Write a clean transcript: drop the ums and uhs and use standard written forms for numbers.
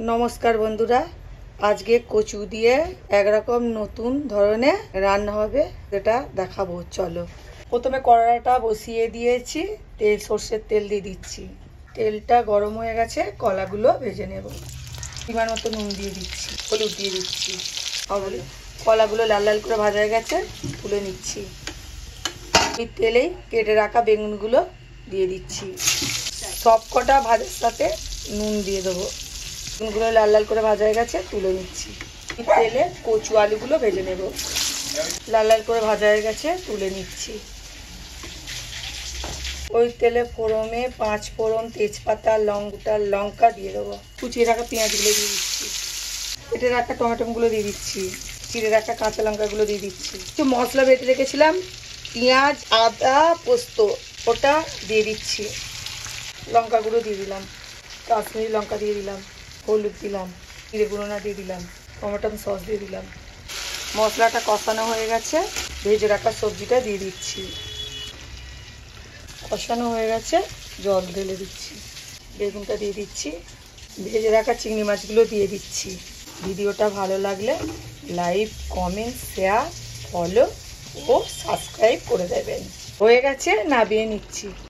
নমস্কার বন্ধুরা, আজকে কচু দিয়ে একরকম নতুন ধরনের রান্না হবে, যেটা দেখাবো। চলো, প্রথমে কড়াইটা বসিয়ে দিয়েছি, সর্ষের তেল দিয়ে দিচ্ছি। তেলটা গরম হয়ে গেছে, কলাগুলো ভেজে নেব। পরিমাণ মতো নুন দিয়ে দিচ্ছি, হলুদ দিয়ে দিচ্ছি। কলাগুলো লাল লাল করে ভাজা হয়ে গেছে, তুলে নিচ্ছি। এই তেলেই কেটে রাখা বেগুনগুলো দিয়ে দিচ্ছি। সব কটা ভাজার সাথে নুন দিয়ে দেবো। বেগুনগুলো লাল লাল করে ভাজা হয়ে গেছে, তুলে নিচ্ছি। তেলে কচু আলুগুলো ভেজে নেব। লাল লাল করে ভাজা হয়ে গেছে, তুলে নিচ্ছি। ওই তেলে ফোড়নে 5 ফোড়ন, তেজপাতা, লঙ্কা দিয়ে দেবো। কুচিয়ে রাখা পেঁয়াজগুলো দিয়ে দিচ্ছি। কেটে রাখা টমেটোগুলো দিয়ে দিচ্ছি। চিড়ে রাখা কাঁচা লঙ্কাগুলো দিয়ে দিচ্ছি। কিছু মশলা বেটে রেখেছিলাম, পেঁয়াজ, আদা, পোস্ত, ওটা দিয়ে দিচ্ছি। লঙ্কা গুঁড়ো দিয়ে দিলাম, কাশ্মীরি লঙ্কা দিয়ে দিলাম, হলুদ দিলাম, জিরে গুঁড়ো দিয়ে দিলাম, টমেটো সস দিয়ে দিলাম। মশলাটা কষানো হয়ে গেছে, ভেজে রাখা সবজিটা দিয়ে দিচ্ছি। কষানো হয়ে গেছে, জল ঢেলে দিচ্ছি। বেগুনটা দিয়ে দিচ্ছি। ভেজে রাখা চিংড়ি মাছগুলো দিয়ে দিচ্ছি। ভিডিওটা ভালো লাগলে লাইক, কমেন্ট, শেয়ার, ফলো ও সাবস্ক্রাইব করে দেবেন। হয়ে গেছে, নামিয়ে নিচ্ছি।